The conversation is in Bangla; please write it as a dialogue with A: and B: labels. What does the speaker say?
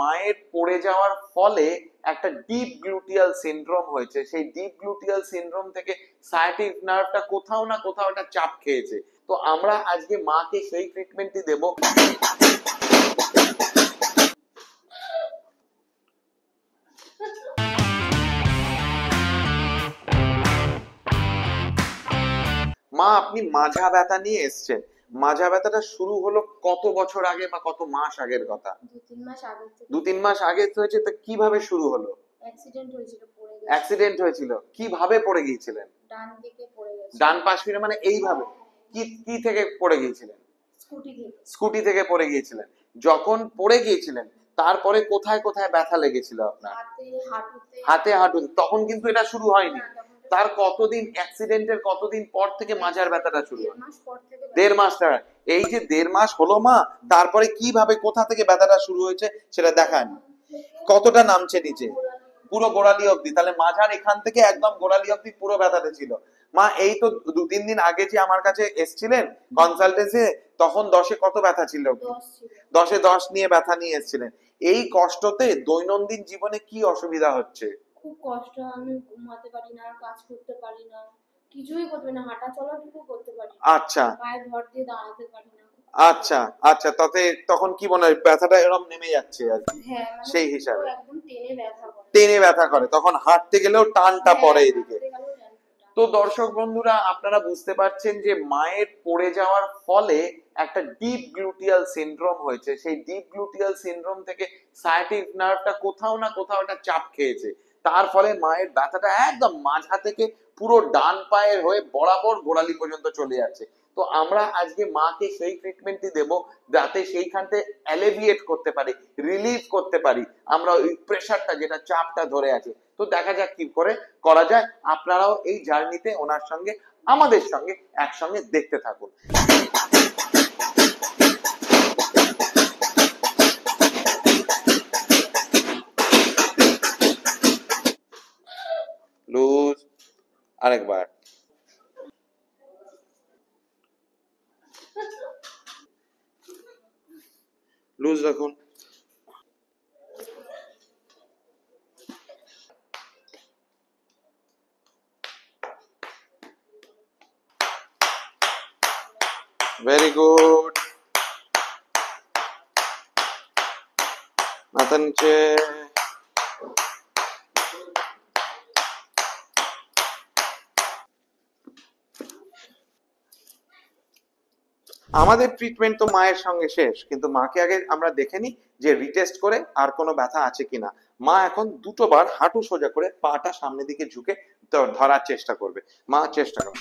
A: মায়ের পড়ে যাওয়ার ফলে একটা ডিপ গ্লুটিয়াল সিনড্রোম হয়েছে, সেই ডিপ গ্লুটিয়াল সিনড্রোম থেকে সায়াটিক নার্ভটা কোথাও না কোথাও একটা চাপ খেয়েছে। তো আমরা আজকে মাকে সেই ট্রিটমেন্টই দেব। মা, আপনি মাজা ব্যথা নিয়ে এসেছেন। মাজা ব্যথাটা শুরু হলো কত বছর আগে বা কত মাস আগের কথা?
B: 2-3 মাস আগে।
A: 2-3 মাস আগে হয়েছে। তো কিভাবে শুরু হলো?
B: অ্যাক্সিডেন্ট হয়েছিল, পড়ে গেছি।
A: অ্যাক্সিডেন্ট হয়েছিল, কিভাবে পড়ে গিয়েছিলেন?
B: ডান দিকে পড়ে গেছি।
A: ডান পাশ ফিরে মানে এইভাবে? কি কি থেকে পড়ে গিয়েছিলেন?
B: স্কুটি থেকে।
A: স্কুটি থেকে পড়ে গিয়েছিলেন। যখন পড়ে গিয়েছিলেন তারপরে কোথায় কোথায় ব্যথা লেগেছিল আপনার?
B: হাতে, হাঁটুতে।
A: হাতে, হাঁটুতে। তখন কিন্তু এটা শুরু হয়নি। তার কতদিন, অ্যাক্সিডেন্টের কতদিন পর থেকে মাজার ব্যথাটা শুরু হয়?
B: 1.5 মাস পর থেকে।
A: 1.5 মাস। এই যে 1.5 মাস হলো মা, তারপরে কিভাবে কোথা থেকে ব্যথাটা শুরু হয়েছে সেটা দেখান। কতটা নামছে নিচে? পুরো গোড়ালি অবধি। তাহলে মাঝার এখান থেকে একদম গোড়ালি অবধি পুরো ব্যথাটা ছিল। মা, এই তো 2-3 দিন আগে যে আমার কাছে এসেছিলেন কনসালটেন্সি, তখন 10-এ কত ব্যথা ছিল? 10-এ 10 নিয়ে ব্যথা নিয়ে এসেছিলেন। এই কষ্টতে দৈনন্দিন জীবনে কি অসুবিধা হচ্ছে?
B: খুব কষ্ট, আমি ঘুমাতে পারি না, কাজ করতে পারি না, কিছুই করতে পারি না, হাঁটা চলাটুকু করতে পারি না।
A: আচ্ছা,
B: পায়ে ভর দিয়ে দাঁড়াতে পারি না।
A: আচ্ছা আচ্ছা। তাতে তখন কি মনে হয় ব্যথাটা এরকম নেমে যাচ্ছে আর কি?
B: হ্যাঁ, মানে
A: সেই হিসাবে
B: একদম টেনে ব্যথা করে।
A: টেনে ব্যথা করে, তখন হাঁটতে গেলেও টানটা পড়ে এদিকে। তো দর্শক বন্ধুরা, আপনারা বুঝতে পারছেন যে মায়ের পড়ে যাওয়ার ফলে একটা ডিপ গ্লুটিয়াল সিনড্রোম হয়েছে, সেই ডিপ গ্লুটিয়াল সিনড্রোম থেকে সায়াটিক নার্ভটা কোথাও না কোথাও একটা চাপ খেয়েছে। তার ফলে মায়ের ব্যথাটা একদম মাঝা থেকে পুরো ডান পায়ের হয়ে বরাবর গোড়ালি পর্যন্ত চলে যাচ্ছে। তো আমরা আজকে মাকে সেই ট্রিটমেন্টই দেব যাতে সেইখানতে অ্যালিভিয়েট করতে পারি, রিলিভ করতে পারি আমরা ওই প্রেশারটা, যেটা চাপটা ধরে আছে। তো দেখা যাক কি করে করা যায়। আপনারাও এই জার্নিতে ওনার সঙ্গে, আমাদের সঙ্গে একসঙ্গে দেখতে থাকুন। লুজ, আরেকবার। লুজ রাখুন। Very good. মাথা নিচে। আমাদের ট্রিটমেন্ট তো মায়ের সঙ্গে শেষ, কিন্তু মাকে আগে আমরা দেখে নিই যে রিটেস্ট করে আর কোনো ব্যথা আছে কিনা। মা এখন দুটোবার হাঁটু সোজা করে পাটা সামনের দিকে ঝুঁকে ধরার চেষ্টা করবে। মা চেষ্টা করো।